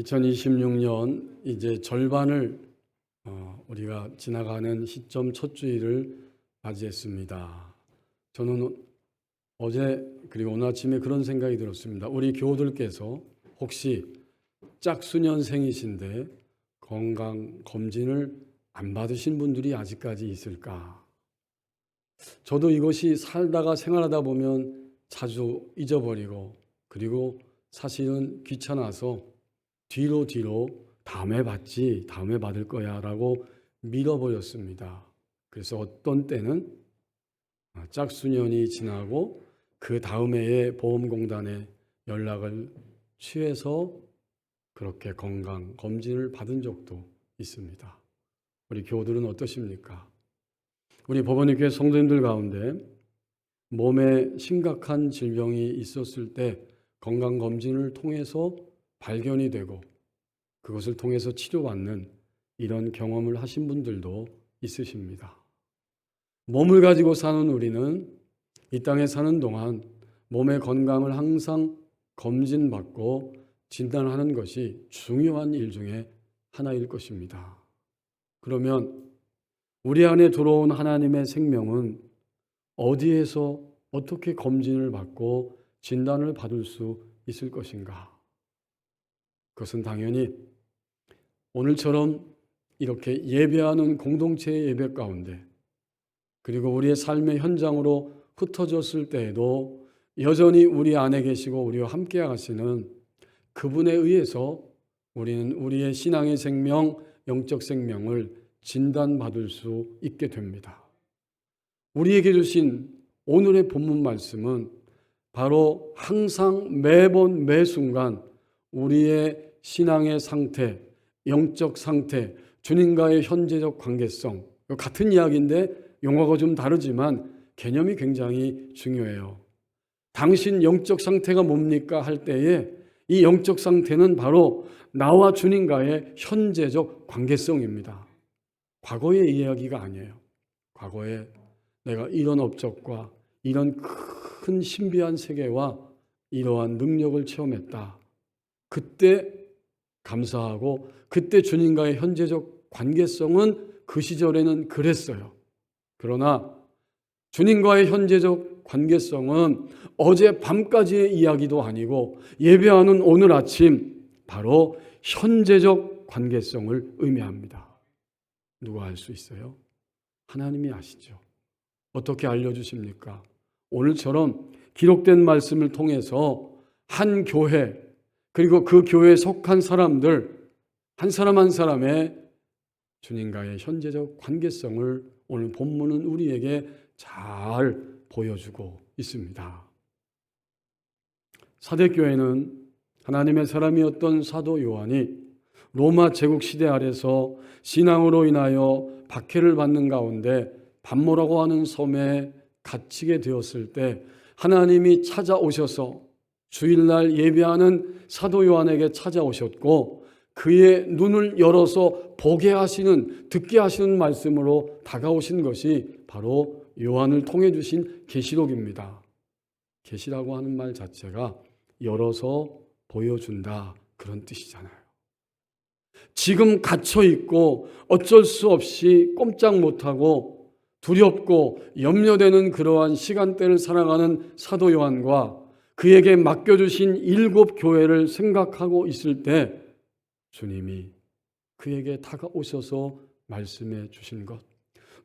2026년 이제 절반을 우리가 지나가는 시점 첫 주일을 맞이했습니다. 저는 어제 그리고 오늘 아침에 그런 생각이 들었습니다. 우리 교우들께서 혹시 짝수년생이신데 건강검진을 안 받으신 분들이 아직까지 있을까? 저도 이것이 살다가 생활하다 보면 자주 잊어버리고 그리고 사실은 귀찮아서 뒤로 다음에 받지, 다음에 받을 거야 라고 밀어버렸습니다. 그래서 어떤 때는 짝수년이 지나고 그 다음 해에 보험공단에 연락을 취해서 그렇게 건강검진을 받은 적도 있습니다. 우리 교우들은 어떠십니까? 우리 법원의교회 성도님들 가운데 몸에 심각한 질병이 있었을 때 건강검진을 통해서 발견이 되고 그것을 통해서 치료받는 이런 경험을 하신 분들도 있으십니다. 몸을 가지고 사는 우리는 이 땅에 사는 동안 몸의 건강을 항상 검진받고 진단하는 것이 중요한 일 중에 하나일 것입니다. 그러면 우리 안에 들어온 하나님의 생명은 어디에서 어떻게 검진을 받고 진단을 받을 수 있을 것인가? 그것은 당연히 오늘처럼 이렇게 예배하는 공동체의 예배 가운데 그리고 우리의 삶의 현장으로 흩어졌을 때에도 여전히 우리 안에 계시고 우리와 함께 하시는 그분에 의해서 우리는 우리의 신앙의 생명, 영적 생명을 진단받을 수 있게 됩니다. 우리에게 주신 오늘의 본문 말씀은 바로 항상 매번 매순간 우리의 신앙의 상태, 영적 상태, 주님과의 현재적 관계성 같은 이야기인데 용어가 좀 다르지만 개념이 굉장히 중요해요. 당신 영적 상태가 뭡니까? 할 때에 이 영적 상태는 바로 나와 주님과의 현재적 관계성입니다. 과거의 이야기가 아니에요. 과거에 내가 이런 업적과 이런 큰 신비한 세계와 이러한 능력을 체험했다. 그때 감사하고 그때 주님과의 현재적 관계성은 그 시절에는 그랬어요. 그러나 주님과의 현재적 관계성은 어제 밤까지의 이야기도 아니고 예배하는 오늘 아침 바로 현재적 관계성을 의미합니다. 누가 알 수 있어요? 하나님이 아시죠. 어떻게 알려주십니까? 오늘처럼 기록된 말씀을 통해서 한 교회 그리고 그 교회에 속한 사람들 한 사람 한 사람의 주님과의 현재적 관계성을 오늘 본문은 우리에게 잘 보여주고 있습니다. 사대교회는 하나님의 사람이었던 사도 요한이 로마 제국 시대 아래서 신앙으로 인하여 박해를 받는 가운데 반모라고 하는 섬에 갇히게 되었을 때 하나님이 찾아오셔서 주일날 예배하는 사도 요한에게 찾아오셨고 그의 눈을 열어서 보게 하시는 듣게 하시는 말씀으로 다가오신 것이 바로 요한을 통해 주신 계시록입니다. 계시라고 하는 말 자체가 열어서 보여준다 그런 뜻이잖아요. 지금 갇혀 있고 어쩔 수 없이 꼼짝 못하고 두렵고 염려되는 그러한 시간대를 살아가는 사도 요한과 그에게 맡겨주신 7 교회를 생각하고 있을 때 주님이 그에게 다가오셔서 말씀해 주신 것,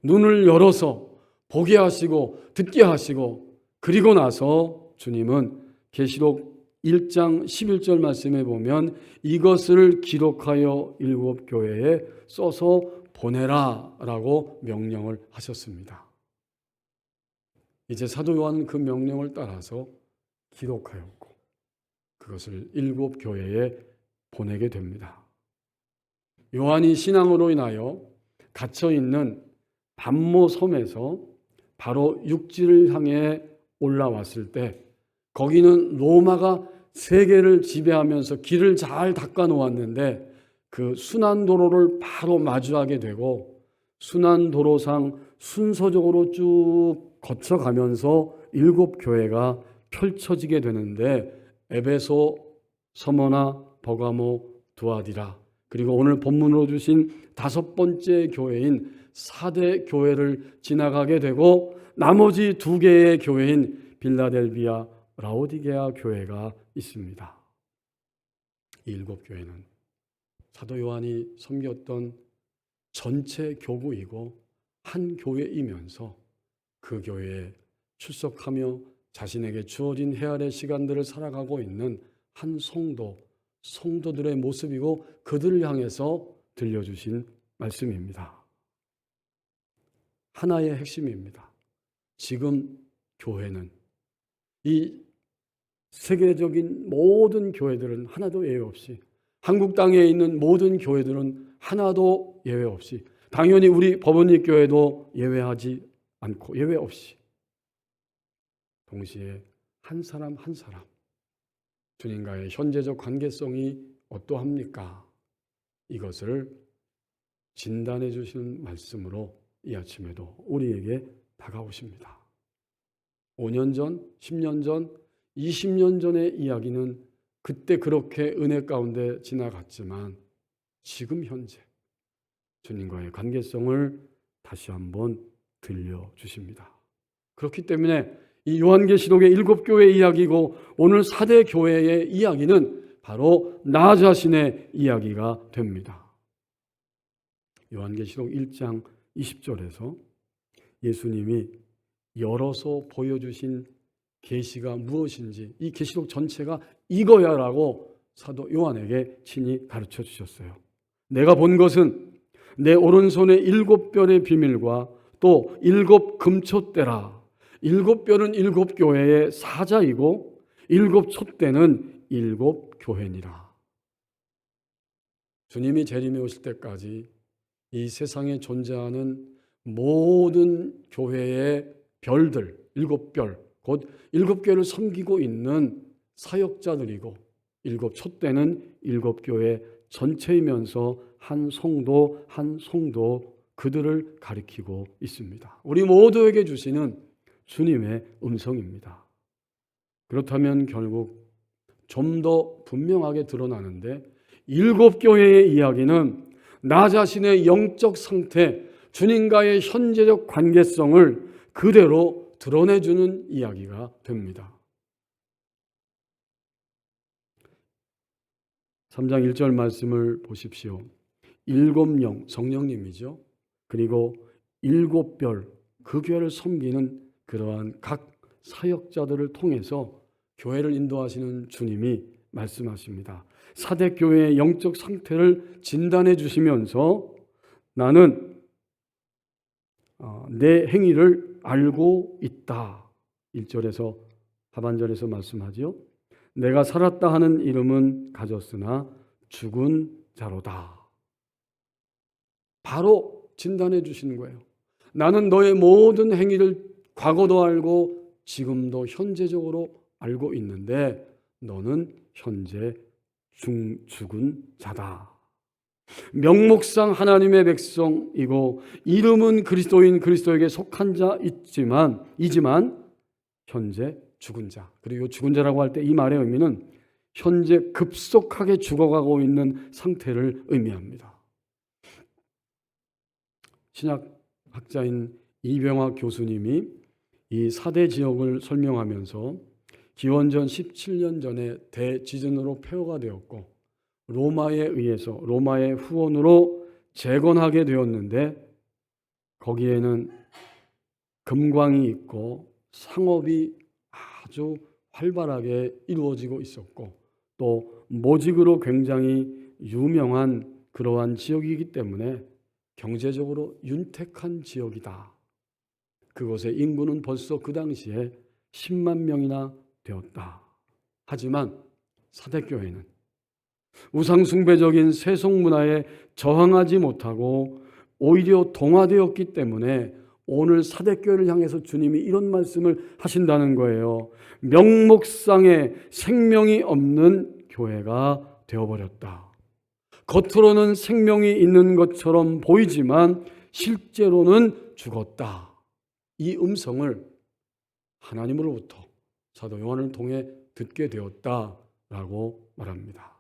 눈을 열어서 보게 하시고 듣게 하시고 그리고 나서 주님은 계시록 1장 11절 말씀에 보면 이것을 기록하여 7 교회에 써서 보내라 라고 명령을 하셨습니다. 이제 사도 요한은 그 명령을 따라서 기록하였고 그것을 7 교회에 보내게 됩니다. 요한이 신앙으로 인하여 갇혀있는 반모 섬에서 바로 육지를 향해 올라왔을 때 거기는 로마가 세계를 지배하면서 길을 잘 닦아 놓았는데 그 순환도로를 바로 마주하게 되고 순환도로상 순서적으로 쭉 거쳐가면서 7 교회가 펼쳐지게 되는데 에베소, 서머나, 버가모, 두아디라, 그리고 오늘 본문으로 주신 5번째 교회인 사대 교회를 지나가게 되고 나머지 2개의 교회인 빌라델비아, 라오디게아 교회가 있습니다. 이 7교회는 사도 요한이 섬겼던 전체 교구이고 한 교회이면서 그 교회에 출석하며 자신에게 주어진 헤아릴 시간들을 살아가고 있는 한 성도들의 모습이고 그들을 향해서 들려주신 말씀입니다. 하나의 핵심입니다. 지금 교회는, 이 세계적인 모든 교회들은 하나도 예외 없이, 한국 땅에 있는 모든 교회들은 하나도 예외 없이, 당연히 우리 법원리 교회도 예외하지 않고 예외 없이 동시에 한 사람 한 사람 주님과의 현재적 관계성이 어떠합니까? 이것을 진단해 주시는 말씀으로 이 아침에도 우리에게 다가오십니다. 5년 전, 10년 전, 20년 전의 이야기는 그때 그렇게 은혜 가운데 지나갔지만 지금 현재 주님과의 관계성을 다시 한번 들려주십니다. 그렇기 때문에 이 요한계시록의 7교회 이야기고 오늘 4대 교회의 이야기는 바로 나 자신의 이야기가 됩니다. 요한계시록 1장 20절에서 예수님이 열어서 보여주신 계시가 무엇인지, 이 계시록 전체가 이거야라고 사도 요한에게 친히 가르쳐 주셨어요. 내가 본 것은 내 오른손의 7별의 비밀과 또 7 금촛대라. 7별은 7교회의 사자이고 7 촛대는 7 교회니라. 주님이 재림에 오실 때까지 이 세상에 존재하는 모든 교회의 별들, 7별, 곧 7교회를 섬기고 있는 사역자들이고 7 촛대는 7 교회 전체이면서 한 성도 한 성도 그들을 가리키고 있습니다. 우리 모두에게 주시는 주님의 음성입니다. 그렇다면 결국 좀 더 분명하게 드러나는데 7 교회의 이야기는 나 자신의 영적 상태, 주님과의 현재적 관계성을 그대로 드러내주는 이야기가 됩니다. 3장 1절 말씀을 보십시오. 7 영, 성령님이죠. 그리고 7 별, 그 교회를 섬기는 그러한 각 사역자들을 통해서 교회를 인도하시는 주님이 말씀하십니다. 4대 교회의 영적 상태를 진단해 주시면서 나는 내 행위를 알고 있다. 1절에서 하반절에서 말씀하지요. 내가 살았다 하는 이름은 가졌으나 죽은 자로다. 바로 진단해 주시는 거예요. 나는 너의 모든 행위를 과거도 알고 지금도 현재적으로 알고 있는데 너는 현재 죽은 자다. 명목상 하나님의 백성이고 이름은 그리스도인 그리스도에게 속한 자이지만 현재 죽은 자. 그리고 죽은 자라고 할 때 이 말의 의미는 현재 급속하게 죽어가고 있는 상태를 의미합니다. 신약학자인 이병학 교수님이 이 4대 지역을 설명하면서 기원전 17년 전에 대지진으로 폐허가 되었고 로마에 의해서 로마의 후원으로 재건하게 되었는데 거기에는 금광이 있고 상업이 아주 활발하게 이루어지고 있었고 또 모직으로 굉장히 유명한 그러한 지역이기 때문에 경제적으로 윤택한 지역이다. 그곳의 인구는 벌써 그 당시에 10만 명이나 되었다. 하지만 사대교회는 우상숭배적인 세속 문화에 저항하지 못하고 오히려 동화되었기 때문에 오늘 사대교회를 향해서 주님이 이런 말씀을 하신다는 거예요. 명목상의 생명이 없는 교회가 되어버렸다. 겉으로는 생명이 있는 것처럼 보이지만 실제로는 죽었다. 이 음성을 하나님으로부터 사도 요한을 통해 듣게 되었다라고 말합니다.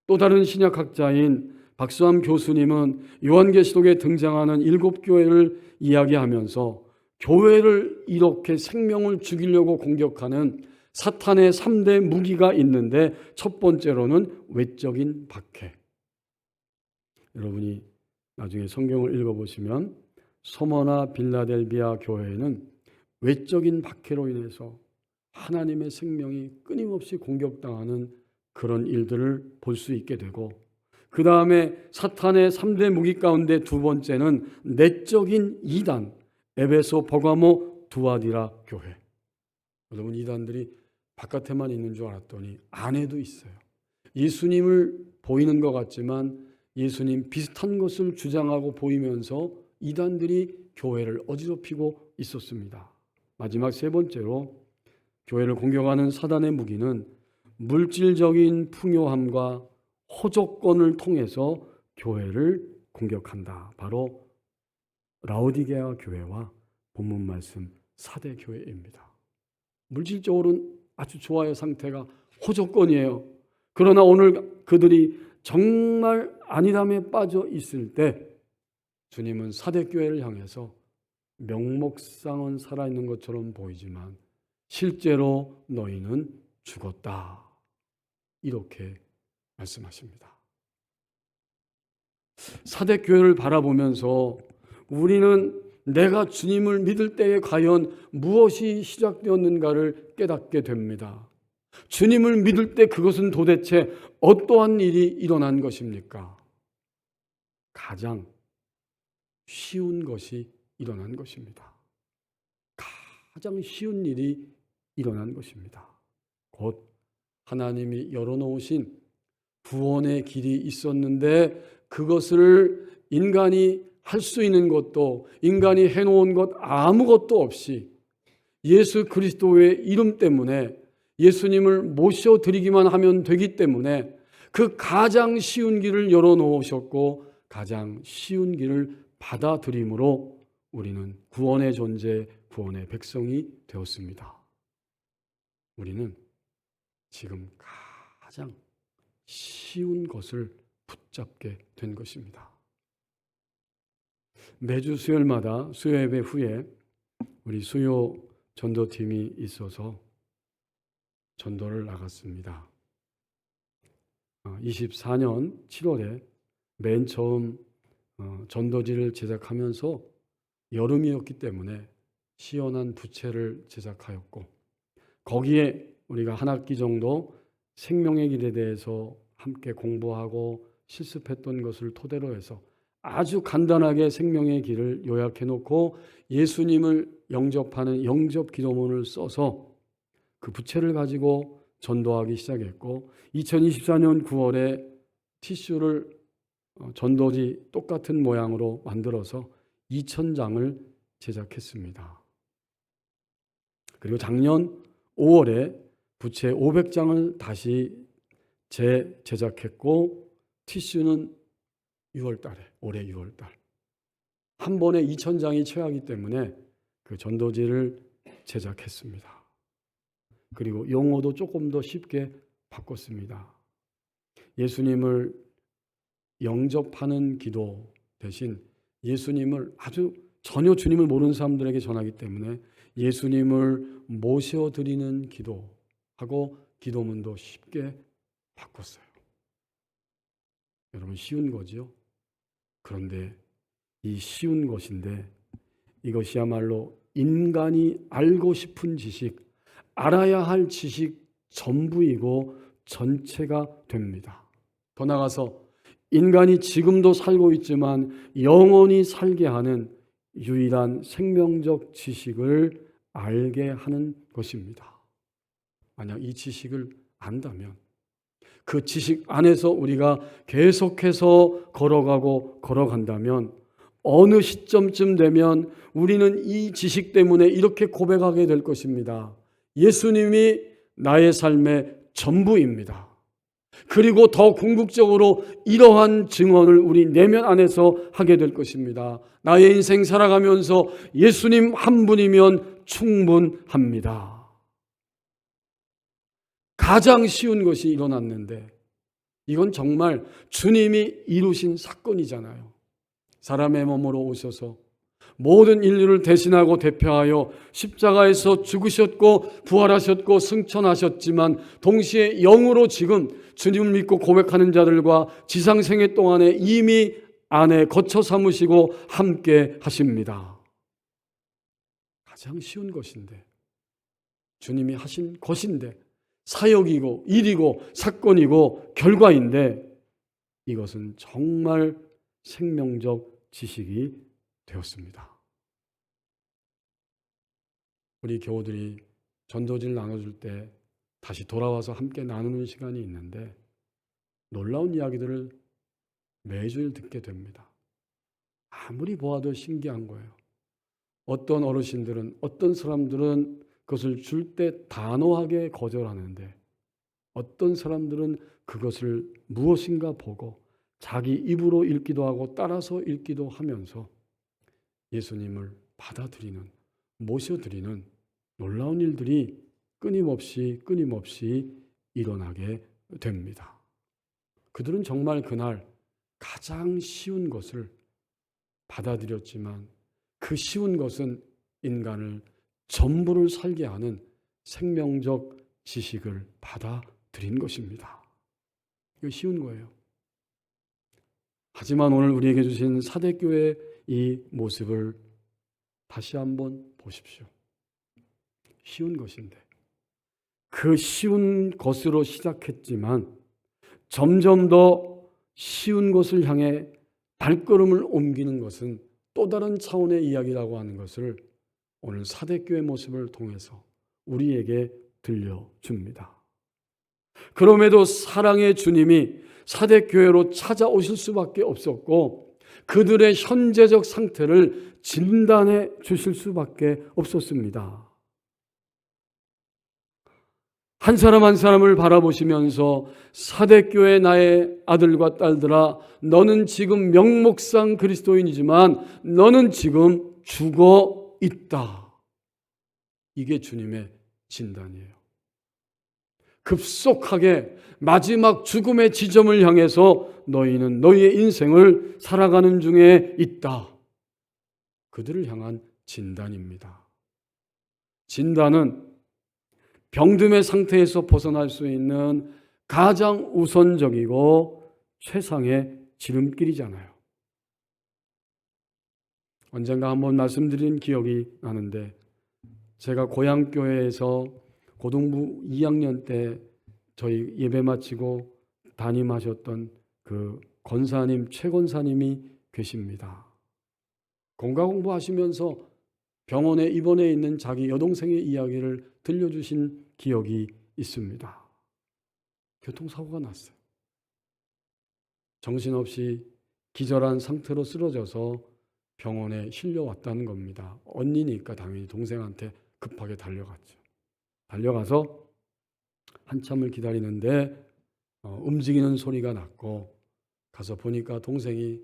또 다른 신약학자인 박수함 교수님은 요한계시록에 등장하는 7교회를 이야기하면서 교회를 이렇게 생명을 죽이려고 공격하는 사탄의 3대 무기가 있는데, 첫 번째로는 외적인 박해. 여러분이 나중에 성경을 읽어보시면 서머나 빌라델비아 교회는 외적인 박해로 인해서 하나님의 생명이 끊임없이 공격당하는 그런 일들을 볼 수 있게 되고, 그 다음에 사탄의 3대 무기 가운데 두 번째는 내적인 이단, 에베소, 버가모, 두아디라 교회. 여러분, 이단들이 바깥에만 있는 줄 알았더니 안에도 있어요. 예수님을 보이는 것 같지만 예수님 비슷한 것을 주장하고 보이면서 이단들이 교회를 어지럽히고 있었습니다. 마지막 세 번째로 교회를 공격하는 사단의 무기는 물질적인 풍요함과 호조권을 통해서 교회를 공격한다. 바로 라오디게아 교회와 본문 말씀 사대 교회입니다. 물질적으로는 아주 좋아요. 상태가 호조권이에요. 그러나 오늘 그들이 정말 안일함에 빠져 있을 때 주님은 사대 교회를 향해서 명목상은 살아있는 것처럼 보이지만 실제로 너희는 죽었다. 이렇게 말씀하십니다. 사대 교회를 바라보면서 우리는 내가 주님을 믿을 때에 과연 무엇이 시작되었는가를 깨닫게 됩니다. 주님을 믿을 때 그것은 도대체 어떠한 일이 일어난 것입니까? 가장 쉬운 것이 일어난 것입니다. 가장 쉬운 일이 일어난 것입니다. 곧 하나님이 열어놓으신 구원의 길이 있었는데 그것을 인간이 할 수 있는 것도, 인간이 해놓은 것 아무것도 없이 예수 그리스도의 이름 때문에 예수님을 모셔드리기만 하면 되기 때문에 그 가장 쉬운 길을 열어놓으셨고 가장 쉬운 길을 받아들임으로 우리는 구원의 존재, 구원의 백성이 되었습니다. 우리는 지금 가장 쉬운 것을 붙잡게 된 것입니다. 매주 수요일마다 수요 예배 후에 우리 수요 전도팀이 있어서 전도를 나갔습니다. 24년 7월에 맨 처음 전도지를 제작하면서 여름이었기 때문에 시원한 부채를 제작하였고, 거기에 우리가 한 학기 정도 생명의 길에 대해서 함께 공부하고 실습했던 것을 토대로 해서 아주 간단하게 생명의 길을 요약해 놓고 예수님을 영접하는 영접 기도문을 써서 그 부채를 가지고 전도하기 시작했고, 2024년 9월에 티슈를 전도지 똑같은 모양으로 만들어서 2,000장을 제작했습니다. 그리고 작년 5월에 부채 500장을 다시 재제작했고, 티슈는 6월 달에, 올해 6월 달. 한 번에 2,000장이 채하기 때문에 그 전도지를 제작했습니다. 그리고 용어도 조금 더 쉽게 바꿨습니다. 예수님을 영접하는 기도 대신 예수님을 아주 전혀 주님을 모르는 사람들에게 전하기 때문에 예수님을 모셔드리는 기도하고 기도문도 쉽게 바꿨어요. 여러분, 쉬운 거지요? 그런데 이 쉬운 것인데 이것이야말로 인간이 알고 싶은 지식, 알아야 할 지식 전부이고 전체가 됩니다. 더 나아가서 인간이 지금도 살고 있지만 영원히 살게 하는 유일한 생명적 지식을 알게 하는 것입니다. 만약 이 지식을 안다면 그 지식 안에서 우리가 계속해서 걸어간다면 어느 시점쯤 되면 우리는 이 지식 때문에 이렇게 고백하게 될 것입니다. 예수님이 나의 삶의 전부입니다. 그리고 더 궁극적으로 이러한 증언을 우리 내면 안에서 하게 될 것입니다. 나의 인생 살아가면서 예수님 한 분이면 충분합니다. 가장 쉬운 것이 일어났는데 이건 정말 주님이 이루신 사건이잖아요. 사람의 몸으로 오셔서 모든 인류를 대신하고 대표하여 십자가에서 죽으셨고 부활하셨고 승천하셨지만 동시에 영으로 지금 주님을 믿고 고백하는 자들과 지상생애 동안에 이미 안에 거처 삼으시고 함께 하십니다. 가장 쉬운 것인데, 주님이 하신 것인데, 사역이고 일이고 사건이고 결과인데, 이것은 정말 생명적 지식이 되었습니다. 우리 교우들이 전도지를 나눠줄 때 다시 돌아와서 함께 나누는 시간이 있는데 놀라운 이야기들을 매주일 듣게 됩니다. 아무리 보아도 신기한 거예요. 어떤 어르신들은, 어떤 사람들은 그것을 줄 때 단호하게 거절하는데 어떤 사람들은 그것을 무엇인가 보고 자기 입으로 읽기도 하고 따라서 읽기도 하면서 예수님을 받아들이는, 모셔드리는 놀라운 일들이 끊임없이 일어나게 됩니다. 그들은 정말 그날 가장 쉬운 것을 받아들였지만 그 쉬운 것은 인간을 전부를 살게 하는 생명적 지식을 받아들인 것입니다. 이거 쉬운 거예요. 하지만 오늘 우리에게 주신 사대교회의 이 모습을 다시 한번 보십시오. 쉬운 것인데 그 쉬운 것으로 시작했지만 점점 더 쉬운 것을 향해 발걸음을 옮기는 것은 또 다른 차원의 이야기라고 하는 것을 오늘 사대교회 모습을 통해서 우리에게 들려줍니다. 그럼에도 사랑의 주님이 사대교회로 찾아오실 수밖에 없었고 그들의 현재적 상태를 진단해 주실 수밖에 없었습니다. 한 사람 한 사람을 바라보시면서 사대교회 나의 아들과 딸들아, 너는 지금 명목상 그리스도인이지만 너는 지금 죽어 있다. 이게 주님의 진단이에요. 급속하게 마지막 죽음의 지점을 향해서 너희는 너희의 인생을 살아가는 중에 있다. 그들을 향한 진단입니다. 진단은 병듦의 상태에서 벗어날 수 있는 가장 우선적이고 최상의 지름길이잖아요. 언젠가 한번 말씀드린 기억이 나는데 제가 고향교회에서 고등부 2학년 때 저희 예배 마치고 담임하셨던 그 권사님, 최 권사님이 계십니다. 공과 공부하시면서 병원에 입원해 있는 자기 여동생의 이야기를 들려주신 기억이 있습니다. 교통사고가 났어요. 정신없이 기절한 상태로 쓰러져서 병원에 실려왔다는 겁니다. 언니니까 당연히 동생한테 급하게 달려갔죠. 달려가서 한참을 기다리는데 움직이는 소리가 났고 가서 보니까 동생이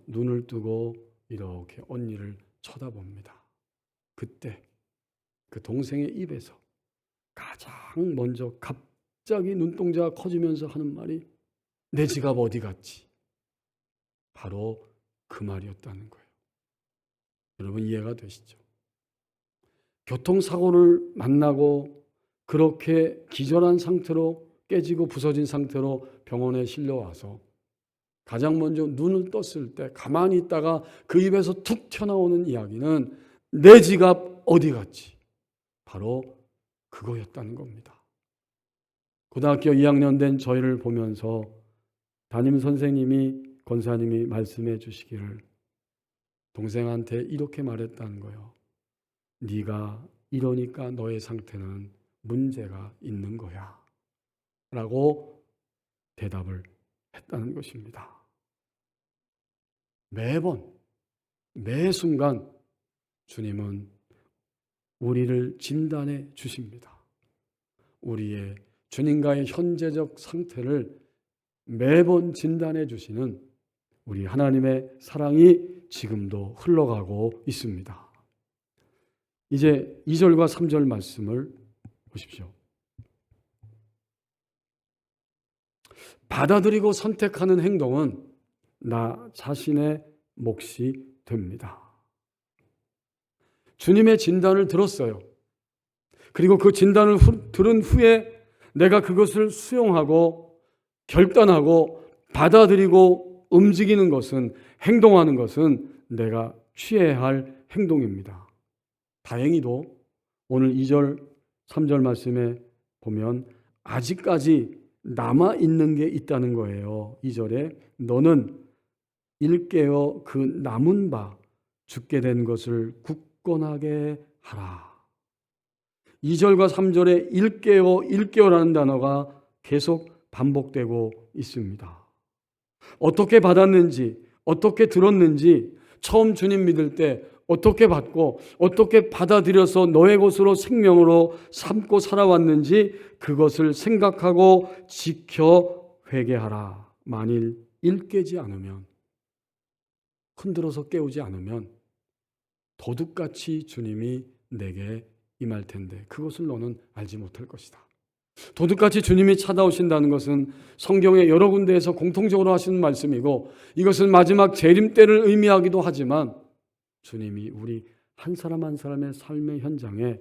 눈을 뜨고 이렇게 언니를 쳐다봅니다. 그때 그 동생의 입에서 가장 먼저 갑자기 눈동자가 커지면서 하는 말이 내 지갑 어디 갔지? 바로 그 말이었다는 거예요. 여러분 이해가 되시죠? 교통사고를 만나고 그렇게 기절한 상태로 깨지고 부서진 상태로 병원에 실려와서 가장 먼저 눈을 떴을 때 가만히 있다가 그 입에서 툭 튀어나오는 이야기는 내 지갑 어디 갔지? 바로 그거였다는 겁니다. 고등학교 2학년 된 저희를 보면서 담임 선생님이 권사님이 말씀해 주시기를 동생한테 이렇게 말했다는 거예요. 네가 이러니까 너의 상태는 문제가 있는 거야 라고 대답을 했다는 것입니다. 매번 매 순간 주님은 우리를 진단해 주십니다. 우리의 주님과의 현재적 상태를 매번 진단해 주시는 우리 하나님의 사랑이 지금도 흘러가고 있습니다. 이제 2절과 3절 말씀을 보십시오. 받아들이고 선택하는 행동은 나 자신의 몫이 됩니다. 주님의 진단을 들었어요. 그리고 그 진단을 들은 후에 내가 그것을 수용하고 결단하고 받아들이고 움직이는 것은, 행동하는 것은 내가 취해야 할 행동입니다. 다행히도 오늘 2절, 3절 말씀에 보면 아직까지 남아있는 게 있다는 거예요. 2절에 너는 일깨어 그 남은 바 죽게 된 것을 굳건하게 하라. 2절과 3절에 일깨어라는 단어가 계속 반복되고 있습니다. 어떻게 받았는지, 어떻게 들었는지, 처음 주님 믿을 때 어떻게 받고 어떻게 받아들여서 너의 것으로 생명으로 삼고 살아왔는지 그것을 생각하고 지켜 회개하라. 만일 일깨지 않으면, 흔들어서 깨우지 않으면 도둑같이 주님이 내게 임할 텐데 그것을 너는 알지 못할 것이다. 도둑같이 주님이 찾아오신다는 것은 성경의 여러 군데에서 공통적으로 하시는 말씀이고, 이것은 마지막 재림 때를 의미하기도 하지만 주님이 우리 한 사람 한 사람의 삶의 현장에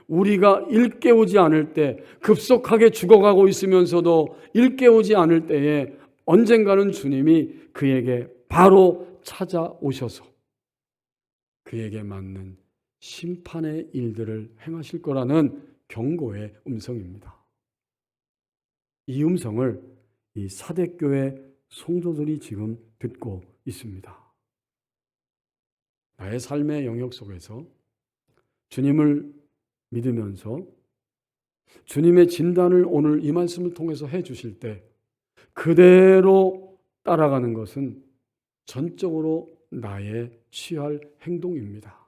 우리가 일깨우지 않을 때, 급속하게 죽어가고 있으면서도 일깨우지 않을 때에 언젠가는 주님이 그에게 바로 찾아오셔서 그에게 맞는 심판의 일들을 행하실 거라는 경고의 음성입니다. 이 음성을 이 사대교회 성도들이 지금 듣고 있습니다. 나의 삶의 영역 속에서 주님을 믿으면서 주님의 진단을 오늘 이 말씀을 통해서 해 주실 때 그대로 따라가는 것은 전적으로 나의 취할 행동입니다.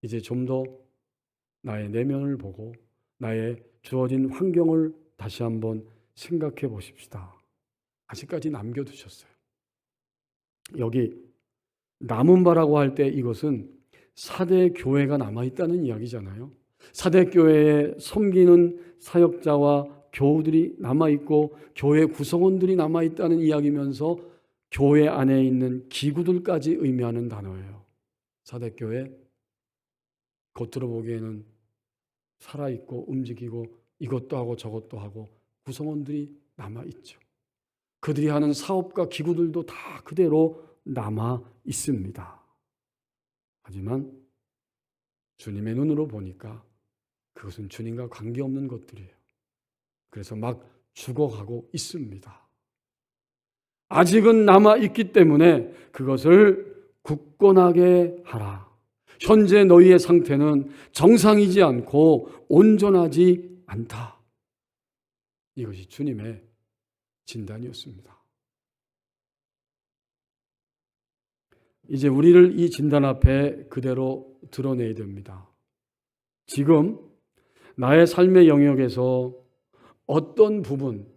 이제 좀 더 나의 내면을 보고 나의 주어진 환경을 다시 한번 생각해 보십시다. 아직까지 남겨두셨어요. 여기 남은 바라고 할 때 이것은 사대 교회가 남아있다는 이야기잖아요. 사대 교회에 섬기는 사역자와 교우들이 남아있고 교회 구성원들이 남아있다는 이야기면서 교회 안에 있는 기구들까지 의미하는 단어예요. 사대 교회, 겉으로 보기에는 살아있고 움직이고 이것도 하고 저것도 하고 구성원들이 남아있죠. 그들이 하는 사업과 기구들도 다 그대로 남아 있습니다. 하지만 주님의 눈으로 보니까 그것은 주님과 관계없는 것들이에요. 그래서 막 죽어가고 있습니다. 아직은 남아있기 때문에 그것을 굳건하게 하라. 현재 너희의 상태는 정상이지 않고 온전하지 않다. 이것이 주님의 진단이었습니다. 이제 우리를 이 진단 앞에 그대로 드러내야 됩니다. 지금 나의 삶의 영역에서 어떤 부분,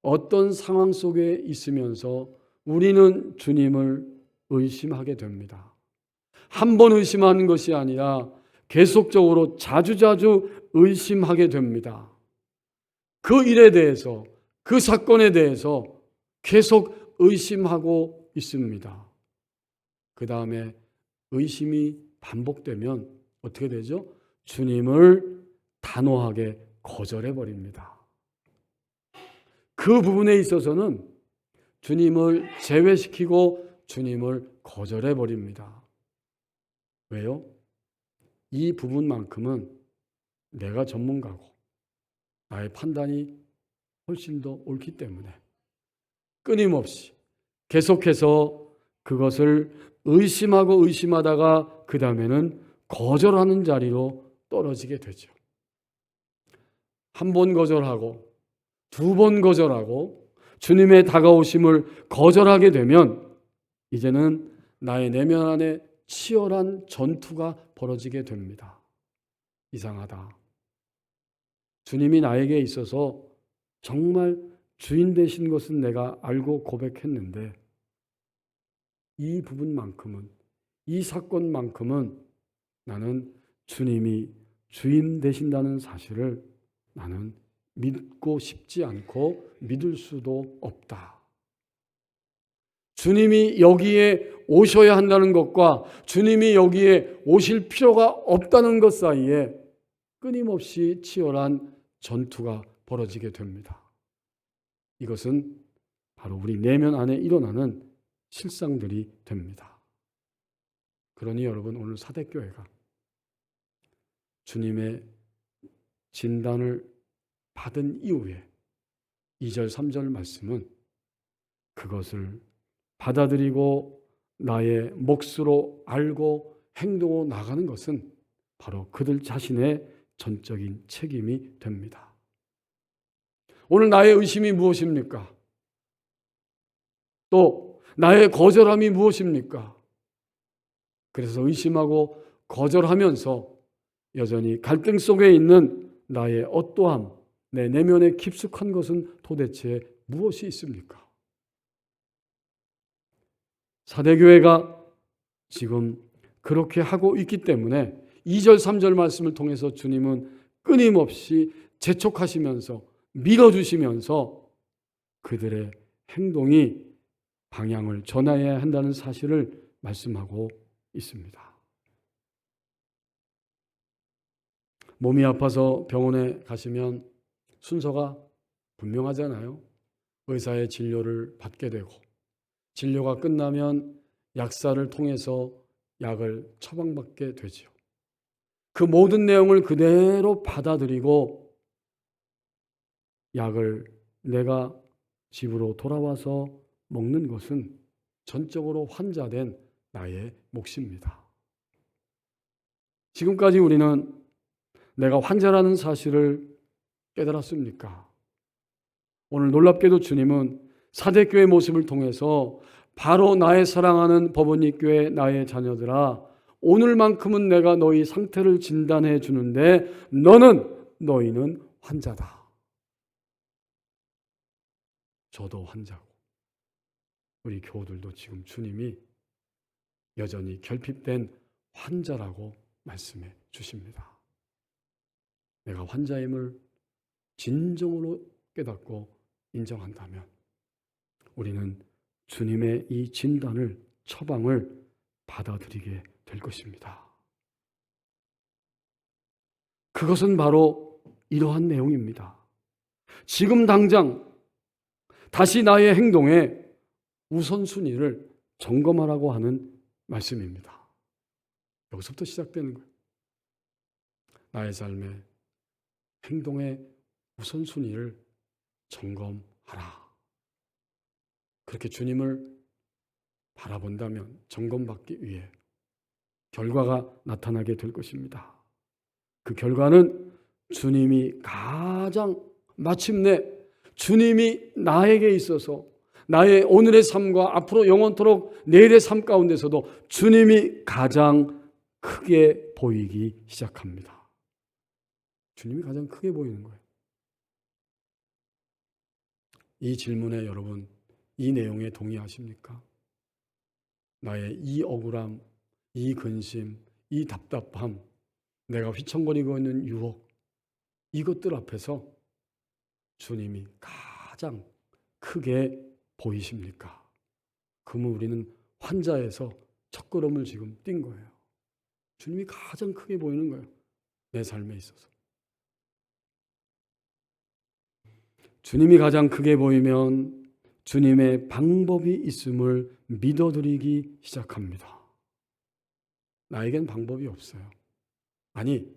어떤 상황 속에 있으면서 우리는 주님을 의심하게 됩니다. 한 번 의심하는 것이 아니라 계속적으로 자주자주 의심하게 됩니다. 그 일에 대해서, 그 사건에 대해서 계속 의심하고 있습니다. 그 다음에 의심이 반복되면 어떻게 되죠? 주님을 단호하게 거절해 버립니다. 그 부분에 있어서는 주님을 제외시키고 주님을 거절해 버립니다. 왜요? 이 부분만큼은 내가 전문가고 나의 판단이 훨씬 더 옳기 때문에 끊임없이 계속해서 그것을 의심하고 의심하다가 그 다음에는 거절하는 자리로 떨어지게 되죠. 한 번 거절하고 두 번 거절하고 주님의 다가오심을 거절하게 되면 이제는 나의 내면 안에 치열한 전투가 벌어지게 됩니다. 이상하다. 주님이 나에게 있어서 정말 주인 되신 것은 내가 알고 고백했는데 이 부분만큼은, 이 사건만큼은 나는 주님이 주인 되신다는 사실을 나는 믿고 싶지 않고 믿을 수도 없다. 주님이 여기에 오셔야 한다는 것과 주님이 여기에 오실 필요가 없다는 것 사이에 끊임없이 치열한 전투가 벌어지게 됩니다. 이것은 바로 우리 내면 안에 일어나는 실상들이 됩니다. 그러니 여러분, 오늘 사대교회가 주님의 진단을 받은 이후에 2절 3절 말씀은 그것을 받아들이고 나의 몫으로 알고 행동으로 나가는 것은 바로 그들 자신의 전적인 책임이 됩니다. 오늘 나의 의심이 무엇입니까? 또 나의 거절함이 무엇입니까? 그래서 의심하고 거절하면서 여전히 갈등 속에 있는 나의 어떠함, 내 내면에 깊숙한 것은 도대체 무엇이 있습니까? 사대교회가 지금 그렇게 하고 있기 때문에 2절 3절 말씀을 통해서 주님은 끊임없이 재촉하시면서 밀어주시면서 그들의 행동이 방향을 전해야 한다는 사실을 말씀하고 있습니다. 몸이 아파서 병원에 가시면 순서가 분명하잖아요. 의사의 진료를 받게 되고 진료가 끝나면 약사를 통해서 약을 처방받게 되지요. 그 모든 내용을 그대로 받아들이고 약을 내가 집으로 돌아와서 먹는 것은 전적으로 환자된 나의 몫입니다. 지금까지 우리는 내가 환자라는 사실을 깨달았습니까? 오늘 놀랍게도 주님은 사대교회 모습을 통해서 바로 나의 사랑하는 법원리 교회 나의 자녀들아, 오늘만큼은 내가 너희 상태를 진단해 주는데 너희는 환자다. 저도 환자고 우리 교우들도 지금 주님이 여전히 결핍된 환자라고 말씀해 주십니다. 내가 환자임을 진정으로 깨닫고 인정한다면 우리는 주님의 이 진단을, 처방을 받아들이게 될 것입니다. 그것은 바로 이러한 내용입니다. 지금 당장 다시 나의 행동에 우선순위를 점검하라고 하는 말씀입니다. 여기서부터 시작되는 거예요. 나의 삶의 행동의 우선순위를 점검하라. 그렇게 주님을 바라본다면 점검받기 위해 결과가 나타나게 될 것입니다. 그 결과는 주님이 가장 마침내 주님이 나에게 있어서 나의 오늘의 삶과 앞으로 영원토록 내일의 삶 가운데서도 주님이 가장 크게 보이기 시작합니다. 주님이 가장 크게 보이는 거예요. 이 질문에 여러분, 이 내용에 동의하십니까? 나의 이 억울함, 이 근심, 이 답답함, 내가 휘청거리고 있는 유혹, 이것들 앞에서 주님이 가장 크게 보이십니까? 그러면 우리는 환자에서 첫걸음을 지금 뛴 거예요. 주님이 가장 크게 보이는 거예요. 내 삶에 있어서. 주님이 가장 크게 보이면 주님의 방법이 있음을 믿어드리기 시작합니다. 나에겐 방법이 없어요. 아니,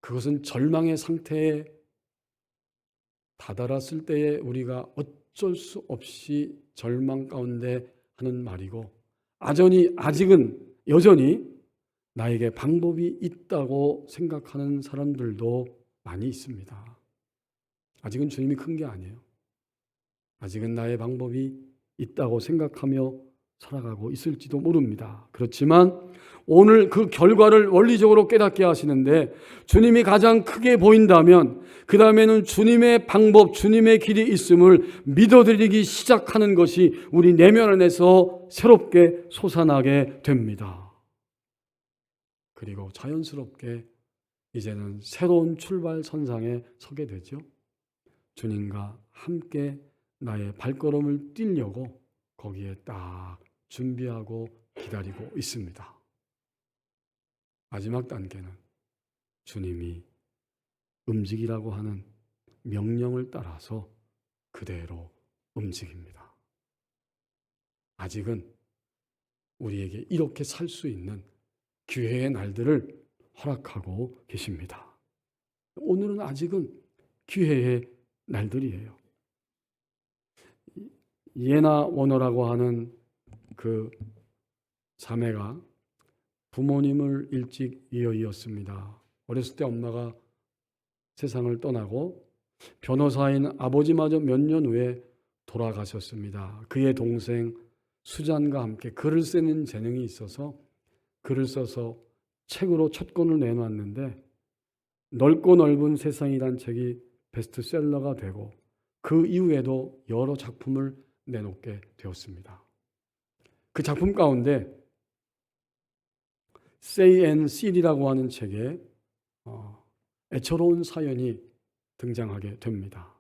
그것은 절망의 상태에 다다랐을 때에 우리가 어쩔 수 없이 절망 가운데 하는 말이고, 아직은 여전히 나에게 방법이 있다고 생각하는 사람들도 많이 있습니다. 아직은 주님이 큰 게 아니에요. 아직은 나의 방법이 있다고 생각하며 살아가고 있을지도 모릅니다. 그렇지만 오늘 그 결과를 원리적으로 깨닫게 하시는데 주님이 가장 크게 보인다면 그 다음에는 주님의 방법, 주님의 길이 있음을 믿어드리기 시작하는 것이 우리 내면 안에서 새롭게 솟아나게 됩니다. 그리고 자연스럽게 이제는 새로운 출발선상에 서게 되죠. 주님과 함께 나의 발걸음을 뛰려고 거기에 딱 준비하고 기다리고 있습니다. 마지막 단계는 주님이 움직이라고 하는 명령을 따라서 그대로 움직입니다. 아직은 우리에게 이렇게 살 수 있는 기회의 날들을 허락하고 계십니다. 오늘은 아직은 기회의 날들이에요. 예나 원어라고 하는 그 자매가 부모님을 일찍 잃었습니다. 어렸을 때 엄마가 세상을 떠나고 변호사인 아버지마저 몇 년 후에 돌아가셨습니다. 그의 동생 수잔과 함께 글을 쓰는 재능이 있어서 글을 써서 책으로 첫 권을 내놨는데 넓고 넓은 세상이란 책이 베스트셀러가 되고 그 이후에도 여러 작품을 내놓게 되었습니다. 그 작품 가운데 Say and Seal이라고 하는 책에 애처로운 사연이 등장하게 됩니다.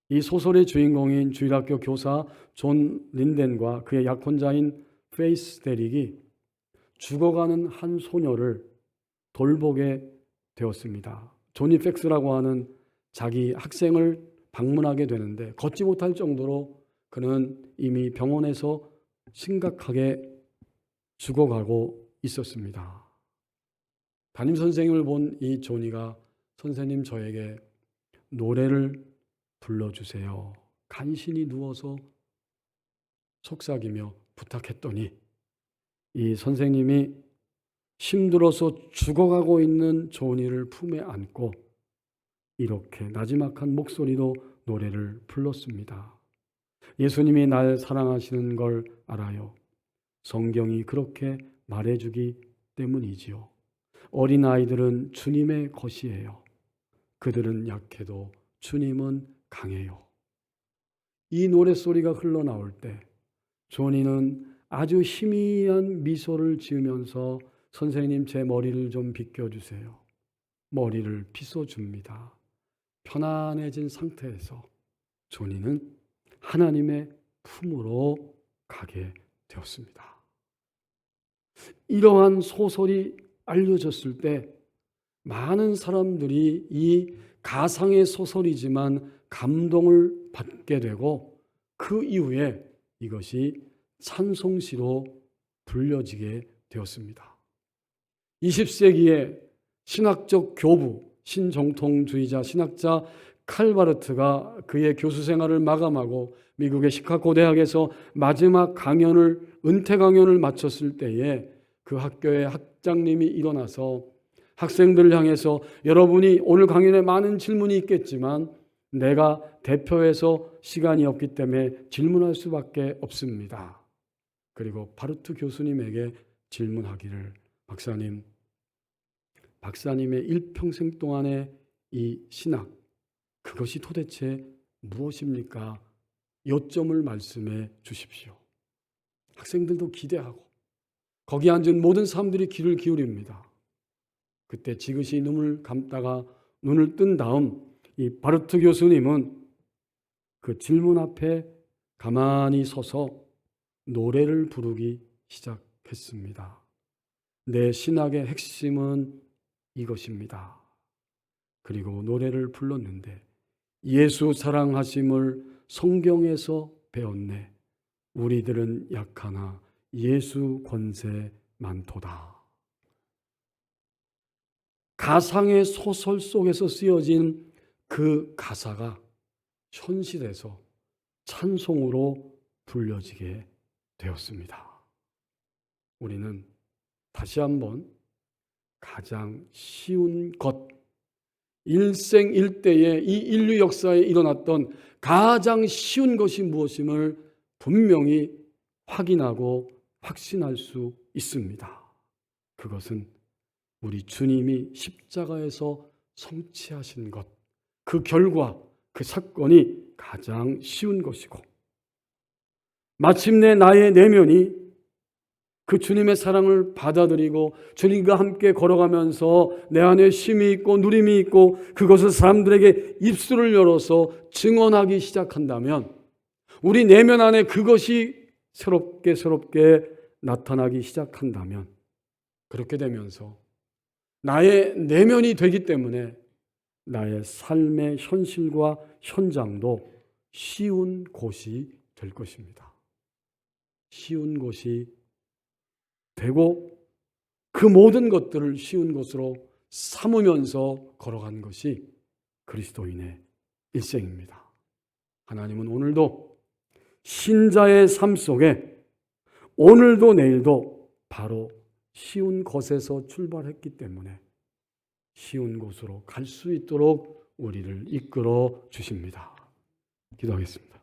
이 소설의 주인공인 주일학교 교사 존 린덴과 그의 약혼자인 페이스 데릭이 죽어가는 한 소녀를 돌보게 되었습니다. 조니 팩스라고 하는 자기 학생을 방문하게 되는데 걷지 못할 정도로 그는 이미 병원에서 심각하게 죽어가고 있었습니다. 담임 선생님을 본 이 조니가 선생님 저에게 노래를 불러주세요. 간신히 누워서 속삭이며 부탁했더니 이 선생님이 힘들어서 죽어가고 있는 조니를 품에 안고 이렇게 나지막한 목소리로 노래를 불렀습니다. 예수님이 날 사랑하시는 걸 알아요. 성경이 그렇게 말해주기 때문이지요. 어린아이들은 주님의 것이에요. 그들은 약해도 주님은 강해요. 이 노랫소리가 흘러나올 때 조니는 아주 희미한 미소를 지으면서 선생님 제 머리를 좀 빗겨주세요. 머리를 빗어줍니다. 편안해진 상태에서 조니는 하나님의 품으로 가게 되었습니다. 이러한 소설이 알려졌을 때 많은 사람들이 이 가상의 소설이지만 감동을 받게 되고 그 이후에 이것이 찬송시로 불려지게 되었습니다. 20세기의 신학적 교부, 신정통주의자 신학자 칼바르트가 그의 교수 생활을 마감하고 미국의 시카고 대학에서 마지막 은퇴 강연을 마쳤을 때에 그 학교의 학장님이 일어나서 학생들을 향해서 여러분이 오늘 강연에 많은 질문이 있겠지만 내가 대표해서 시간이 없기 때문에 질문할 수밖에 없습니다. 그리고 바르트 교수님에게 질문하기를 박사님의 일평생 동안의 이 신학 그것이 도대체 무엇입니까? 요점을 말씀해 주십시오. 학생들도 기대하고 거기 앉은 모든 사람들이 귀를 기울입니다. 그때 지그시 눈을 감다가 눈을 뜬 다음 이 바르트 교수님은 그 질문 앞에 가만히 서서 노래를 부르기 시작했습니다. 내 신학의 핵심은 이것입니다. 그리고 노래를 불렀는데 예수 사랑하심을 성경에서 배웠네. 우리들은 약하나 예수 권세 많도다. 가상의 소설 속에서 쓰여진 그 가사가 현실에서 찬송으로 불려지게 되었습니다. 우리는 다시 한번 가장 쉬운 것, 일생일대에 이 인류 역사에 일어났던 가장 쉬운 것이 무엇임을 분명히 확인하고 확신할 수 있습니다. 그것은 우리 주님이 십자가에서 성취하신 것, 그 결과, 그 사건이 가장 쉬운 것이고 마침내 나의 내면이 그 주님의 사랑을 받아들이고 주님과 함께 걸어가면서 내 안에 쉼이 있고 누림이 있고 그것을 사람들에게 입술을 열어서 증언하기 시작한다면 우리 내면 안에 그것이 새롭게 나타나기 시작한다면 그렇게 되면서 나의 내면이 되기 때문에 나의 삶의 현실과 현장도 쉬운 곳이 될 것입니다. 쉬운 곳이 되고 그 모든 것들을 쉬운 곳으로 삼으면서 걸어간 것이 그리스도인의 일생입니다. 하나님은 오늘도 신자의 삶 속에 오늘도 내일도 바로 쉬운 곳에서 출발했기 때문에 쉬운 곳으로 갈 수 있도록 우리를 이끌어 주십니다. 기도하겠습니다.